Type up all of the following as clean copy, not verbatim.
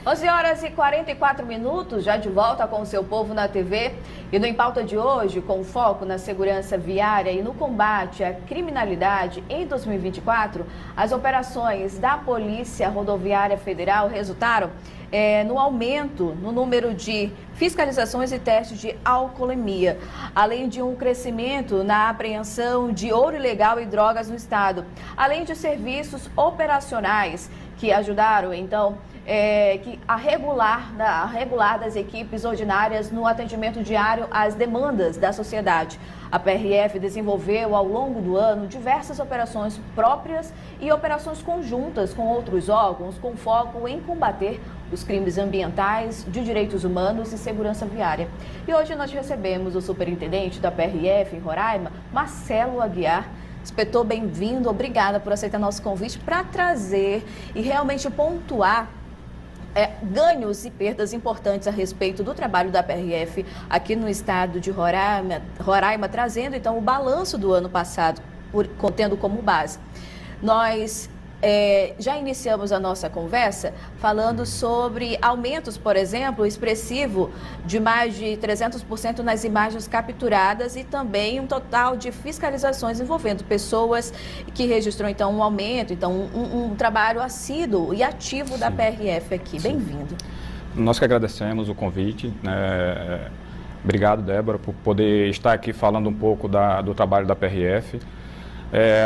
11 horas e 44 minutos, já de volta com o Seu Povo na TV. E no Em Pauta de hoje, com foco na segurança viária e no combate à criminalidade em 2024, as operações da Polícia Rodoviária Federal resultaram no aumento no número de fiscalizações e testes de alcoolemia, além de um crescimento na apreensão de ouro ilegal e drogas no estado, além de serviços operacionais que ajudaram, então, a regular das equipes ordinárias no atendimento diário às demandas da sociedade. A PRF desenvolveu ao longo do ano diversas operações próprias e operações conjuntas com outros órgãos com foco em combater os crimes ambientais, de direitos humanos e segurança viária. E hoje nós recebemos o superintendente da PRF em Roraima, Marcelo Aguiar. Inspetor, bem-vindo, obrigada por aceitar nosso convite para trazer e realmente pontuar ganhos e perdas importantes a respeito do trabalho da PRF aqui no estado de Roraima, trazendo então o balanço do ano passado, tendo como base. Nós já iniciamos a nossa conversa falando sobre aumentos, por exemplo, expressivo de mais de 300% nas imagens capturadas e também um total de fiscalizações envolvendo pessoas que registrou então um aumento, então um trabalho assíduo e ativo da PRF aqui. Bem-vindo. Nós que agradecemos o convite. Obrigado, Débora, por poder estar aqui falando um pouco do trabalho da PRF.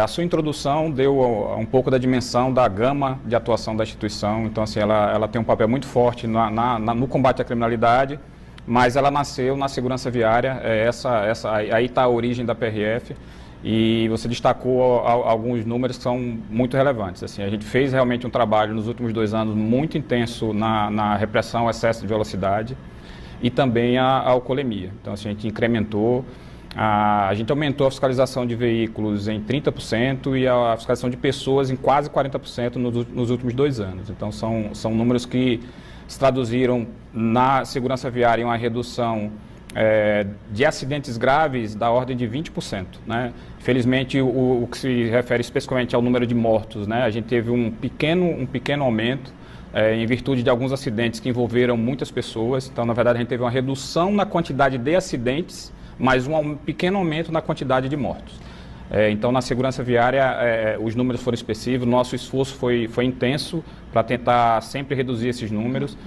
A sua introdução deu um pouco da dimensão da gama de atuação da instituição. Então, assim, ela tem um papel muito forte no combate à criminalidade, mas ela nasceu na segurança viária. Aí está a origem da PRF, e você destacou alguns números que são muito relevantes. Assim, a gente fez realmente um trabalho nos últimos 2 anos muito intenso na repressão ao excesso de velocidade e também a alcoolemia. Então, assim, a gente incrementou. A gente aumentou a fiscalização de veículos em 30% e a fiscalização de pessoas em quase 40% nos últimos 2 anos. Então, são números que se traduziram na segurança viária em uma redução de acidentes graves da ordem de 20%. Né? Infelizmente, o que se refere especificamente ao número de mortos, né? A gente teve um pequeno aumento em virtude de alguns acidentes que envolveram muitas pessoas. Então, na verdade, a gente teve uma redução na quantidade de acidentes, mas um pequeno aumento na quantidade de mortos. Então, na segurança viária, os números foram expressivos, nosso esforço foi intenso para tentar sempre reduzir esses números.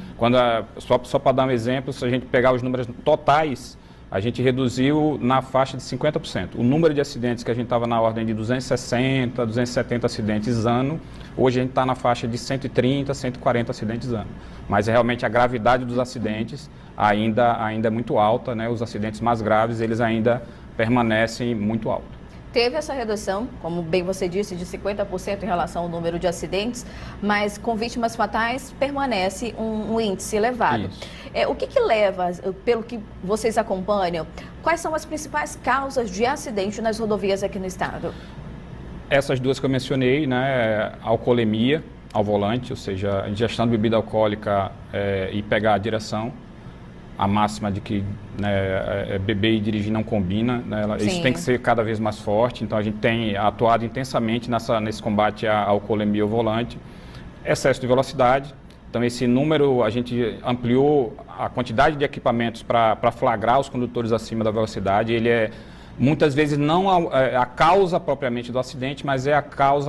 Só para dar um exemplo, se a gente pegar os números totais, a gente reduziu na faixa de 50%. O número de acidentes que a gente estava na ordem de 260, 270 acidentes ano, hoje a gente está na faixa de 130, 140 acidentes ano. Mas realmente a gravidade dos acidentes ainda é muito alta, né? Os acidentes mais graves, eles ainda permanecem muito altos. Teve essa redução, como bem você disse, de 50% em relação ao número de acidentes, mas com vítimas fatais permanece um índice elevado. O que leva, pelo que vocês acompanham, quais são as principais causas de acidente nas rodovias aqui no estado? Essas duas que eu mencionei, né? Alcoolemia ao volante, ou seja, ingestão de bebida alcoólica e pegar a direção. A máxima de que beber e dirigir não combina, né? Isso tem que ser cada vez mais forte. Então, a gente tem atuado intensamente nesse combate à alcoolemia ao volante. Excesso de velocidade. Então, esse número, a gente ampliou a quantidade de equipamentos para flagrar os condutores acima da velocidade. Ele muitas vezes não a causa propriamente do acidente, mas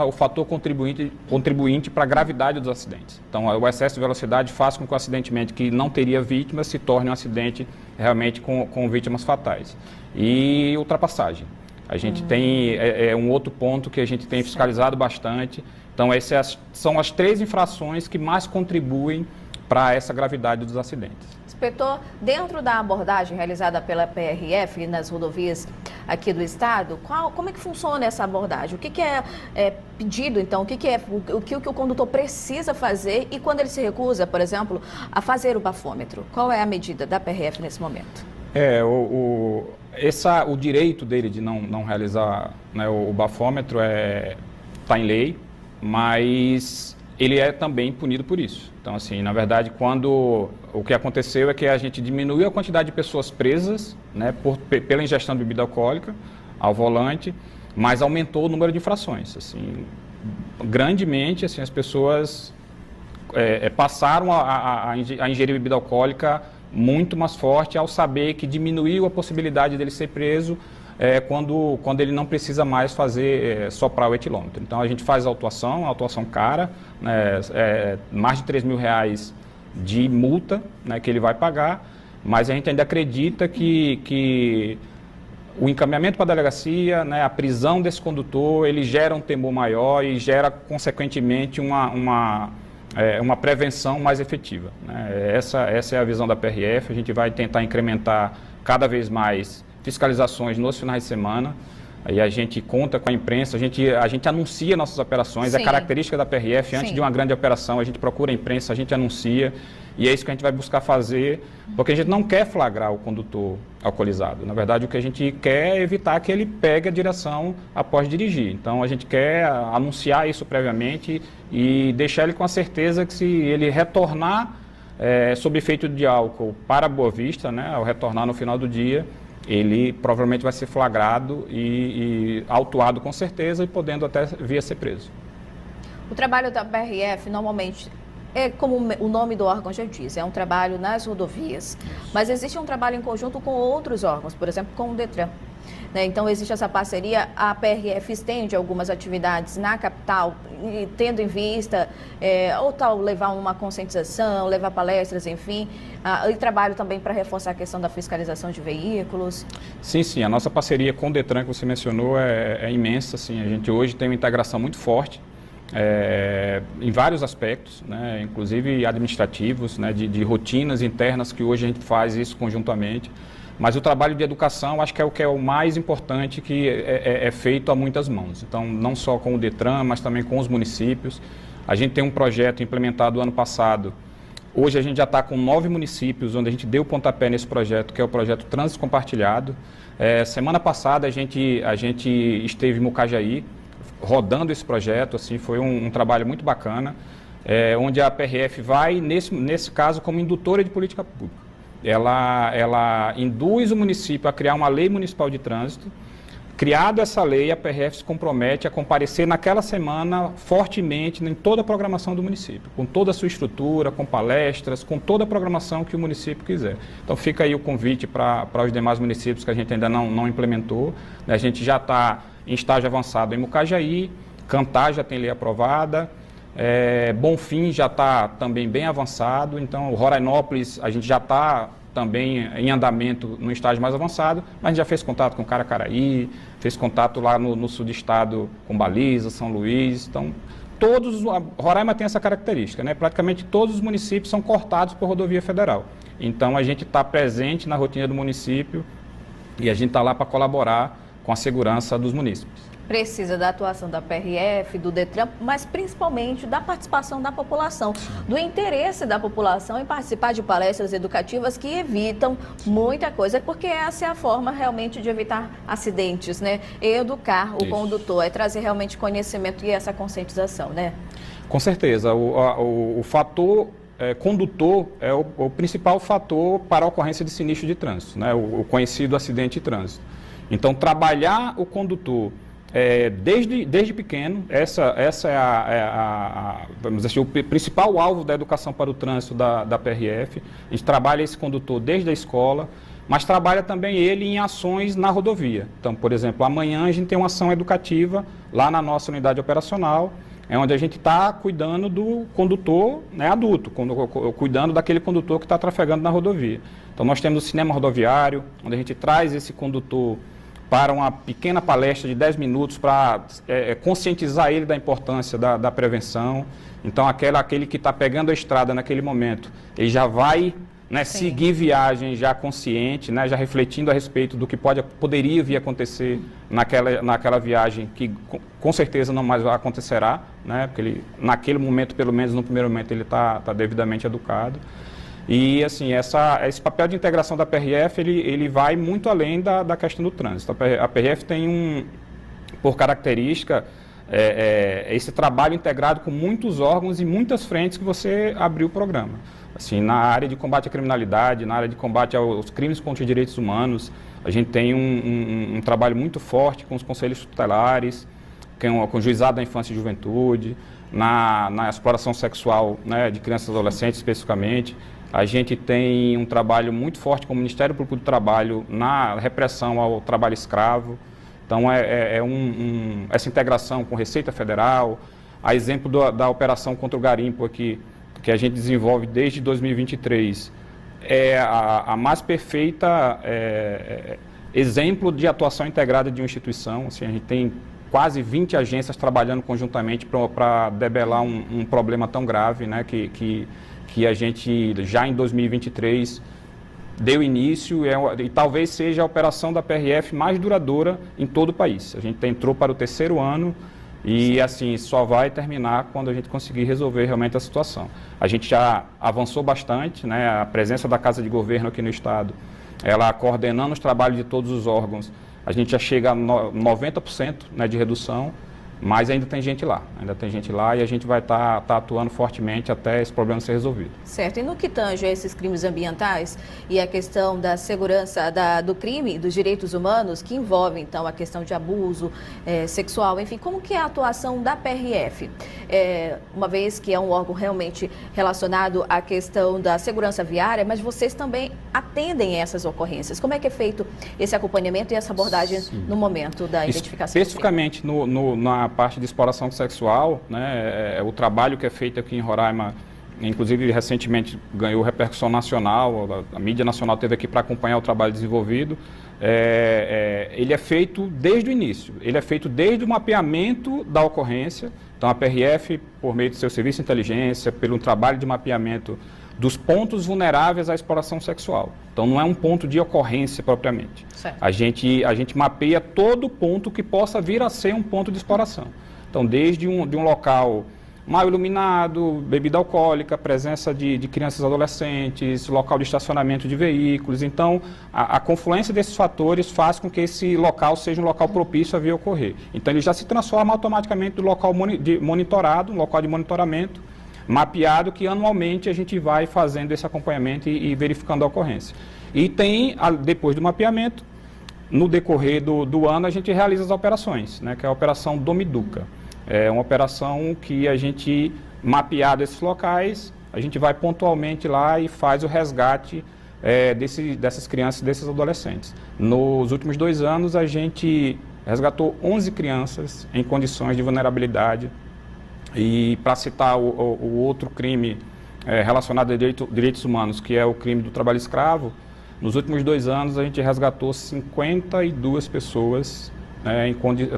o fator contribuinte para a gravidade dos acidentes. Então, o excesso de velocidade faz com que o acidente que não teria vítimas se torne um acidente realmente com vítimas fatais. E ultrapassagem. A gente tem um outro ponto que a gente tem fiscalizado bastante. Então, essas são as 3 infrações que mais contribuem para essa gravidade dos acidentes. Inspetor, dentro da abordagem realizada pela PRF nas rodovias aqui do estado, como é que funciona essa abordagem? O que é pedido, então? O que o condutor precisa fazer e quando ele se recusa, por exemplo, a fazer o bafômetro? Qual é a medida da PRF nesse momento? O direito dele de não realizar, né, o bafômetro está em lei, mas ele é também punido por isso. Então, assim, na verdade, o que aconteceu é que a gente diminuiu a quantidade de pessoas presas, né, pela ingestão de bebida alcoólica ao volante, mas aumentou o número de infrações. Assim, grandemente, assim, as pessoas passaram a ingerir bebida alcoólica muito mais forte ao saber que diminuiu a possibilidade dele ser preso quando ele não precisa mais soprar o etilômetro. Então a gente faz a autuação cara, né, mais de R$3.000 de multa, né, que ele vai pagar, mas a gente ainda acredita que o encaminhamento para a delegacia, né, a prisão desse condutor, ele gera um temor maior e gera, consequentemente, uma prevenção mais efetiva, né? Essa é a visão da PRF. A gente vai tentar incrementar cada vez mais fiscalizações nos finais de semana. Aí a gente conta com a imprensa, a gente anuncia nossas operações. Sim. É característica da PRF, antes Sim. de uma grande operação, a gente procura a imprensa, a gente anuncia. E é isso que a gente vai buscar fazer, porque a gente não quer flagrar o condutor alcoolizado. Na verdade, o que a gente quer é evitar que ele pegue a direção após dirigir. Então, a gente quer anunciar isso previamente e deixar ele com a certeza que, se ele retornar sob efeito de álcool para Boa Vista, né, ao retornar no final do dia, ele provavelmente vai ser flagrado e autuado com certeza, e podendo até vir a ser preso. O trabalho da PRF normalmente como o nome do órgão já diz, é um trabalho nas rodovias, mas existe um trabalho em conjunto com outros órgãos, por exemplo, com o Detran, né? Então existe essa parceria, a PRF estende algumas atividades na capital, tendo em vista, ou tal, levar uma conscientização, levar palestras, enfim, e trabalho também para reforçar a questão da fiscalização de veículos. Sim, a nossa parceria com o Detran, que você mencionou, é imensa, assim. A gente hoje tem uma integração muito forte, em vários aspectos, né, inclusive administrativos, né, de rotinas internas, que hoje a gente faz isso conjuntamente. Mas o trabalho de educação, acho que é o que é o mais importante, que é feito a muitas mãos. Então, não só com o Detran, mas também com os municípios. A gente tem um projeto implementado ano passado. Hoje a gente já está com 9 municípios, onde a gente deu o pontapé nesse projeto, que é o projeto Trânsito Compartilhado. Semana passada a gente esteve em Mucajaí, rodando esse projeto, assim, foi um trabalho muito bacana, onde a PRF vai, nesse caso, como indutora de política pública. Ela induz o município a criar uma lei municipal de trânsito. Criada essa lei, a PRF se compromete a comparecer naquela semana fortemente em toda a programação do município, com toda a sua estrutura, com palestras, com toda a programação que o município quiser. Então fica aí o convite para os demais municípios que a gente ainda não implementou, né? A gente já está em estágio avançado em Mucajaí, Cantá já tem lei aprovada, Bonfim já está também bem avançado, então Rorainópolis a gente já está também em andamento no estágio mais avançado, mas a gente já fez contato com Caracaraí, fez contato lá no sul do estado com Baliza, São Luís. Então, Roraima tem essa característica, né? Praticamente todos os municípios são cortados por rodovia federal. Então, a gente está presente na rotina do município e a gente está lá para colaborar com a segurança dos munícipes. Precisa da atuação da PRF, do Detran, mas principalmente da participação da população, do interesse da população em participar de palestras educativas que evitam muita coisa, porque essa é a forma realmente de evitar acidentes, né? E educar o condutor, trazer realmente conhecimento e essa conscientização, né? Com certeza, o fator condutor é o principal fator para a ocorrência de sinistro de trânsito, né? O conhecido acidente de trânsito. Então, trabalhar o condutor desde pequeno, essa vamos dizer, o principal alvo da educação para o trânsito da PRF. A gente trabalha esse condutor desde a escola, mas trabalha também ele em ações na rodovia. Então, por exemplo, amanhã a gente tem uma ação educativa lá na nossa unidade operacional, onde a gente está cuidando do condutor, né, adulto, cuidando daquele condutor que está trafegando na rodovia. Então, nós temos o cinema rodoviário, onde a gente traz esse condutor para uma pequena palestra de 10 minutos para conscientizar ele da importância da prevenção. Então, aquele que está pegando a estrada naquele momento, ele já vai, né, seguir viagem já consciente, né, já refletindo a respeito do que poderia vir a acontecer naquela viagem, que com certeza não mais acontecerá, né, porque ele, naquele momento, pelo menos no primeiro momento, ele está devidamente educado. E, assim, esse papel de integração da PRF, ele vai muito além da questão do trânsito. A PRF tem por característica, esse trabalho integrado com muitos órgãos e muitas frentes que você abriu o programa. Assim, na área de combate à criminalidade, na área de combate aos crimes contra os direitos humanos, a gente tem um trabalho muito forte com os conselhos tutelares, com o juizado da infância e juventude. na exploração sexual, né, de crianças e adolescentes especificamente. A gente tem um trabalho muito forte com o Ministério Público do Trabalho na repressão ao trabalho escravo. Então, essa integração com Receita Federal, a exemplo da operação contra o garimpo aqui, que a gente desenvolve desde 2023, é a mais perfeita exemplo de atuação integrada de uma instituição. Assim, a gente tem quase 20 agências trabalhando conjuntamente para debelar um problema tão grave, né, que a gente já em 2023 deu início e talvez seja a operação da PRF mais duradoura em todo o país. A gente entrou para o 3º ano e assim só vai terminar quando a gente conseguir resolver realmente a situação. A gente já avançou bastante, né, a presença da Casa de Governo aqui no Estado, ela coordenando os trabalhos de todos os órgãos, a gente já chega a 90%, né, de redução, mas ainda tem gente lá e a gente vai estar atuando fortemente até esse problema ser resolvido. Certo, e no que tange a esses crimes ambientais e a questão da segurança do crime, dos direitos humanos, que envolve então a questão de abuso sexual, enfim, como que é a atuação da PRF? Uma vez que é um órgão realmente relacionado à questão da segurança viária, mas vocês também atendem essas ocorrências. Como é que é feito esse acompanhamento e essa abordagem no momento da identificação? Especificamente na parte de exploração sexual, né, o trabalho que é feito aqui em Roraima, inclusive recentemente ganhou repercussão nacional, a mídia nacional esteve aqui para acompanhar o trabalho desenvolvido, ele é feito desde o início, ele é feito desde o mapeamento da ocorrência. Então a PRF, por meio do seu serviço de inteligência, pelo trabalho de mapeamento dos pontos vulneráveis à exploração sexual. Então não é um ponto de ocorrência propriamente. A gente mapeia todo ponto que possa vir a ser um ponto de exploração. Então desde um local mal iluminado, bebida alcoólica, presença de crianças e adolescentes, local de estacionamento de veículos. Então a confluência desses fatores faz com que esse local seja um local propício a vir ocorrer. Então ele já se transforma automaticamente do local monitorado, um local de monitoramento, mapeado, que anualmente a gente vai fazendo esse acompanhamento e verificando a ocorrência. E tem, depois do mapeamento, no decorrer do ano, a gente realiza as operações, né, que é a Operação Domiduca. É uma operação que a gente, mapeado esses locais, a gente vai pontualmente lá e faz o resgate dessas crianças e desses adolescentes. Nos últimos 2 anos, a gente resgatou 11 crianças em condições de vulnerabilidade. E para citar o outro crime relacionado a direitos humanos, que é o crime do trabalho escravo, nos últimos 2 anos a gente resgatou 52 pessoas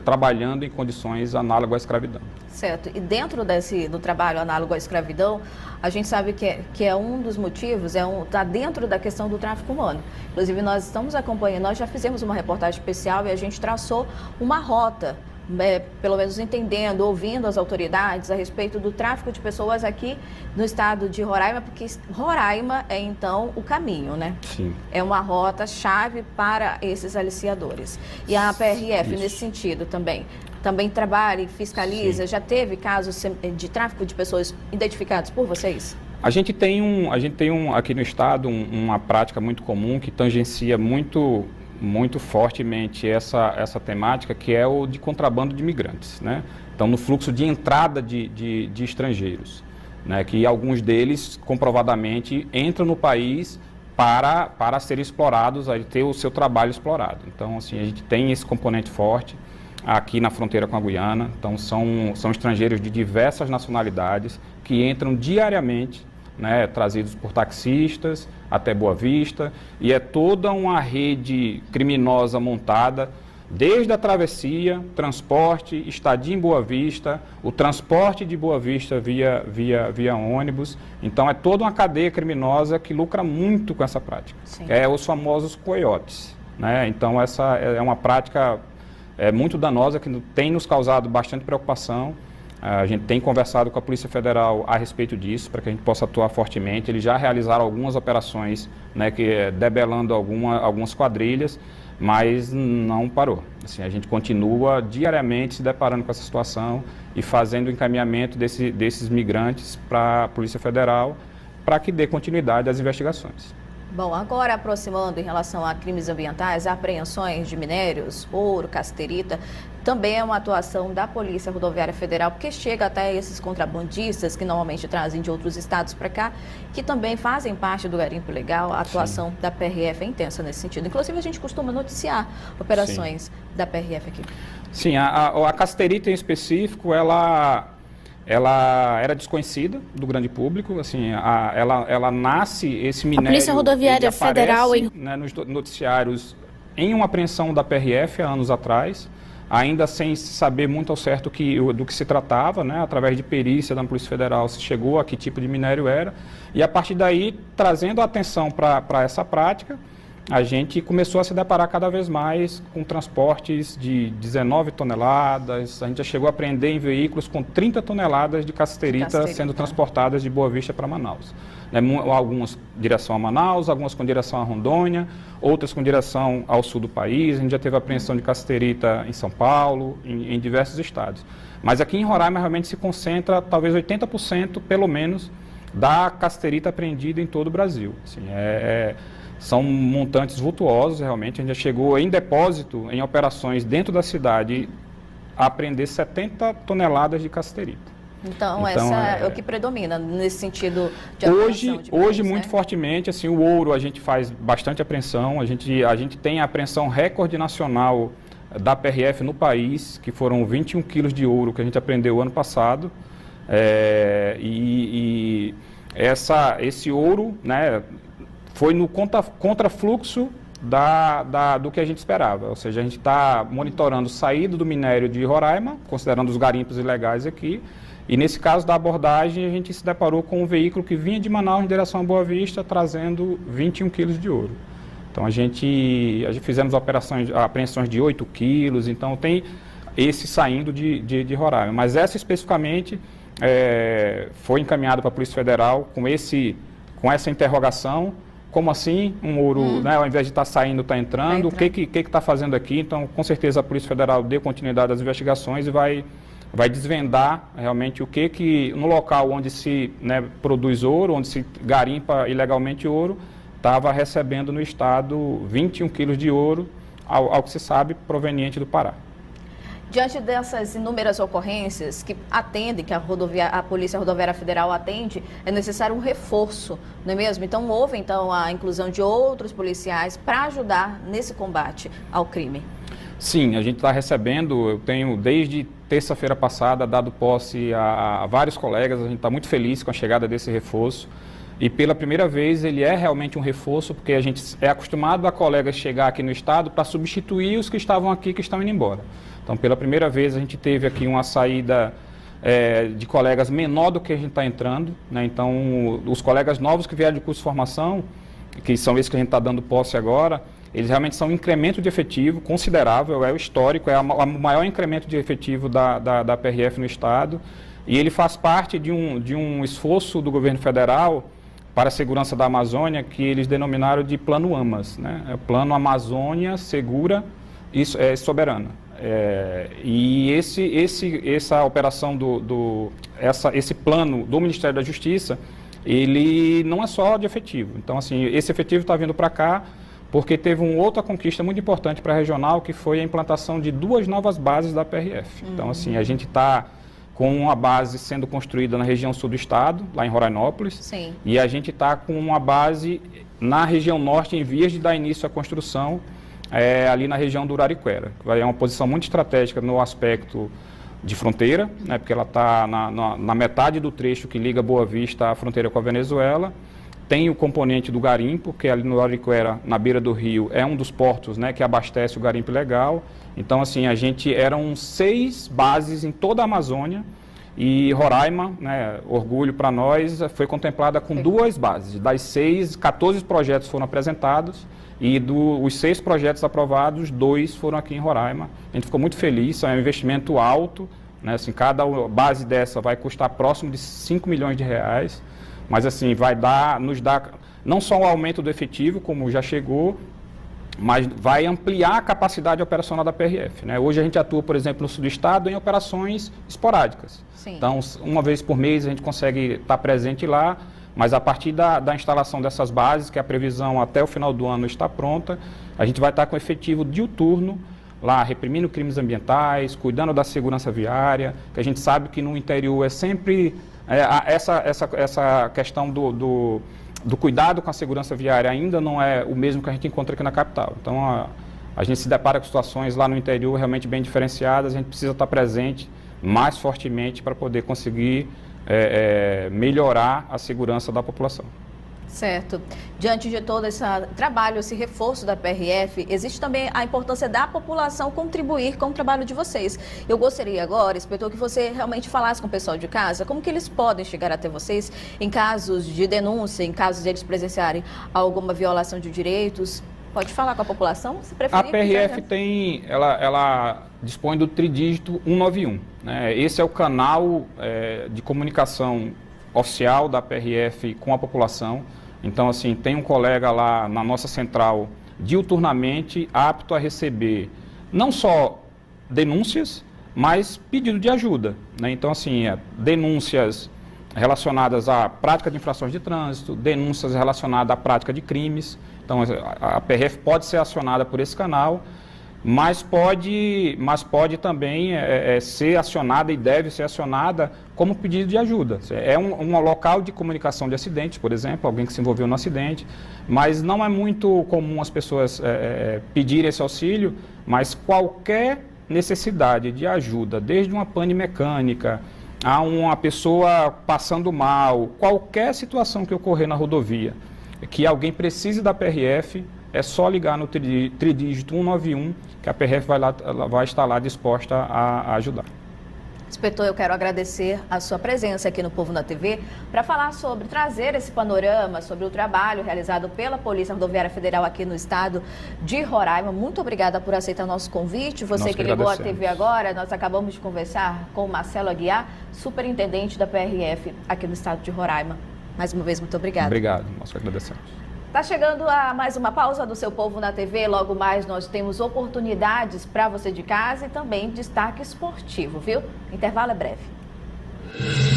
trabalhando em condições análogas à escravidão. Certo. E dentro do trabalho análogo à escravidão, a gente sabe que é um dos motivos, está dentro da questão do tráfico humano. Inclusive, nós estamos acompanhando, nós já fizemos uma reportagem especial e a gente traçou uma rota, pelo menos entendendo, ouvindo as autoridades a respeito do tráfico de pessoas aqui no estado de Roraima, porque Roraima é então o caminho, né? Sim. É uma rota chave para esses aliciadores. E a PRF, Isso. nesse sentido também trabalha e fiscaliza. Sim. Já teve casos de tráfico de pessoas identificados por vocês? A gente tem aqui no estado uma prática muito comum que tangencia muito fortemente essa temática, que é o de contrabando de imigrantes, né? Então, no fluxo de entrada de estrangeiros, né? Que alguns deles, comprovadamente, entram no país para serem explorados, a ter o seu trabalho explorado. Então, assim, a gente tem esse componente forte aqui na fronteira com a Guiana. Então, são estrangeiros de diversas nacionalidades que entram diariamente, né, trazidos por taxistas até Boa Vista, e é toda uma rede criminosa montada, desde a travessia, transporte, estadia em Boa Vista, o transporte de Boa Vista via ônibus. Então é toda uma cadeia criminosa que lucra muito com essa prática. Sim. Os famosos coiotes, né? Então essa é uma prática muito danosa, que tem nos causado bastante preocupação. A gente tem conversado com a Polícia Federal a respeito disso, para que a gente possa atuar fortemente. Eles já realizaram algumas operações, né, debelando algumas quadrilhas, mas não parou. Assim, a gente continua diariamente se deparando com essa situação e fazendo o encaminhamento desses migrantes para a Polícia Federal, para que dê continuidade às investigações. Bom, agora aproximando em relação a crimes ambientais, apreensões de minérios, ouro, cassiterita, também é uma atuação da Polícia Rodoviária Federal, porque chega até esses contrabandistas que normalmente trazem de outros estados para cá, que também fazem parte do garimpo ilegal. A atuação da PRF é intensa nesse sentido. Inclusive, a gente costuma noticiar operações da PRF aqui. Sim, a cassiterita em específico, ela era desconhecida do grande público, assim, ela nasce, esse minério... A Polícia Rodoviária Federal... né, nos noticiários em uma apreensão da PRF há anos atrás, ainda sem saber muito ao certo do que se tratava, né, através de perícia da Polícia Federal se chegou a que tipo de minério era, e a partir daí, trazendo a atenção para essa prática, a gente começou a se deparar cada vez mais com transportes de 19 toneladas, a gente já chegou a apreender em veículos com 30 toneladas de cassiterita sendo transportadas de Boa Vista para Manaus. Né, algumas com direção a Manaus, algumas com direção a Rondônia, outras com direção ao sul do país, a gente já teve apreensão de cassiterita em São Paulo, em diversos estados. Mas aqui em Roraima realmente se concentra talvez 80% pelo menos da cassiterita apreendida em todo o Brasil. Assim, são montantes vultuosos, realmente. A gente já chegou em depósito, em operações dentro da cidade, a apreender 70 toneladas de cassiterita. Então essa é o que predomina nesse sentido de apreensão de hoje muito fortemente, assim, o ouro a gente faz bastante apreensão. A gente tem a apreensão recorde nacional da PRF no país, que foram 21 quilos de ouro que a gente apreendeu ano passado. Esse ouro, né, foi no contrafluxo do que a gente esperava. Ou seja, a gente está monitorando saída do minério de Roraima, considerando os garimpos ilegais aqui, e nesse caso da abordagem a gente se deparou com um veículo que vinha de Manaus em direção a Boa Vista, trazendo 21 quilos de ouro. Então a gente fizemos apreensões de 8 quilos, então tem esse saindo de Roraima. Mas essa especificamente foi encaminhada para a Polícia Federal com essa interrogação. Como assim um ouro, né, ao invés de estar saindo, está entrando? O que está fazendo aqui? Então, com certeza, a Polícia Federal deu continuidade às investigações e vai desvendar realmente o que no local onde se, né, produz ouro, onde se garimpa ilegalmente ouro, estava recebendo no estado 21 quilos de ouro, ao que se sabe, proveniente do Pará. Diante dessas inúmeras ocorrências que atendem, que a Polícia Rodoviária Federal atende, é necessário um reforço, não é mesmo? Então, houve a inclusão de outros policiais para ajudar nesse combate ao crime. Sim, a gente está recebendo, eu tenho desde terça-feira passada dado posse a vários colegas, a gente está muito feliz com a chegada desse reforço. E pela primeira vez ele é realmente um reforço, porque a gente é acostumado a colegas chegar aqui no estado para substituir os que estavam aqui, que estão indo embora. Então, pela primeira vez a gente teve aqui uma saída de colegas menor do que a gente está entrando, né? Então, os colegas novos que vieram de curso de formação, que são esses que a gente está dando posse agora, eles realmente são um incremento de efetivo considerável, é o histórico, é o maior incremento de efetivo da PRF no estado, e ele faz parte de um esforço do governo federal para a segurança da Amazônia, que eles denominaram de Plano AMAS, né? É o Plano Amazônia Segura e Soberana. E essa operação esse plano do Ministério da Justiça, ele não é só de efetivo. Então, assim, esse efetivo está vindo para cá porque teve uma outra conquista muito importante para a regional, que foi a implantação de 2 novas bases da PRF. Então, assim, a gente está com uma base sendo construída na região sul do estado, lá em Rorainópolis. Sim. E a gente está com uma base na região norte, em vias de dar início à construção, ali na região do Urariquera. É uma posição muito estratégica no aspecto de fronteira, né, porque ela está na metade do trecho que liga Boa Vista à fronteira com a Venezuela. Tem o componente do garimpo, que ali no Urariquera, na beira do rio, é um dos portos, né, que abastece o garimpo ilegal. Então, assim, eram 6 bases em toda a Amazônia, e Roraima, né, orgulho para nós, foi contemplada com 2 bases. Das 6, 14 projetos foram apresentados, e os 6 projetos aprovados, 2 foram aqui em Roraima. A gente ficou muito feliz, é um investimento alto, né, assim, cada base dessa vai custar próximo de 5 milhões de reais, mas assim, nos dar não só um aumento do efetivo, como já chegou, mas vai ampliar a capacidade operacional da PRF, né? Hoje a gente atua, por exemplo, no sul do estado em operações esporádicas. Sim. Então, uma vez por mês a gente consegue estar presente lá, mas a partir da instalação dessas bases, que a previsão até o final do ano está pronta, a gente vai estar com efetivo diuturno lá, reprimindo crimes ambientais, cuidando da segurança viária, que a gente sabe que no interior é sempre essa questão do cuidado com a segurança viária ainda não é o mesmo que a gente encontra aqui na capital. Então, a gente se depara com situações lá no interior realmente bem diferenciadas, a gente precisa estar presente mais fortemente para poder conseguir melhorar a segurança da população. Certo. Diante de todo esse trabalho, esse reforço da PRF, existe também a importância da população contribuir com o trabalho de vocês. Eu gostaria agora, inspetor, que você realmente falasse com o pessoal de casa, como que eles podem chegar até vocês em casos de denúncia, em casos de eles presenciarem alguma violação de direitos. Pode falar com a população, se preferir. A PRF ela dispõe do tridígito 191. Né? Esse é o canal de comunicação oficial da PRF com a população. Então, assim, tem um colega lá na nossa central diuturnamente apto a receber não só denúncias, mas pedido de ajuda. Né? Então, assim, denúncias relacionadas à prática de infrações de trânsito, denúncias relacionadas à prática de crimes. Então, a PRF pode ser acionada por esse canal, mas pode também ser acionada e deve ser acionada como pedido de ajuda. É um local de comunicação de acidentes, por exemplo, alguém que se envolveu no acidente, mas não é muito comum as pessoas pedirem esse auxílio, mas qualquer necessidade de ajuda, desde uma pane mecânica, a uma pessoa passando mal, qualquer situação que ocorrer na rodovia, que alguém precise da PRF, é só ligar no tridígito 191, que a PRF vai estar lá disposta a ajudar. Inspetor, eu quero agradecer a sua presença aqui no Povo na TV para falar trazer esse panorama sobre o trabalho realizado pela Polícia Rodoviária Federal aqui no estado de Roraima. Muito obrigada por aceitar o nosso convite. Você que ligou a TV agora, nós acabamos de conversar com o Marcelo Aguiar, superintendente da PRF aqui no estado de Roraima. Mais uma vez, muito obrigada. Obrigado, nós que agradecemos. Está chegando a mais uma pausa do seu Povo na TV. Logo mais nós temos oportunidades para você de casa e também destaque esportivo, viu? Intervalo é breve.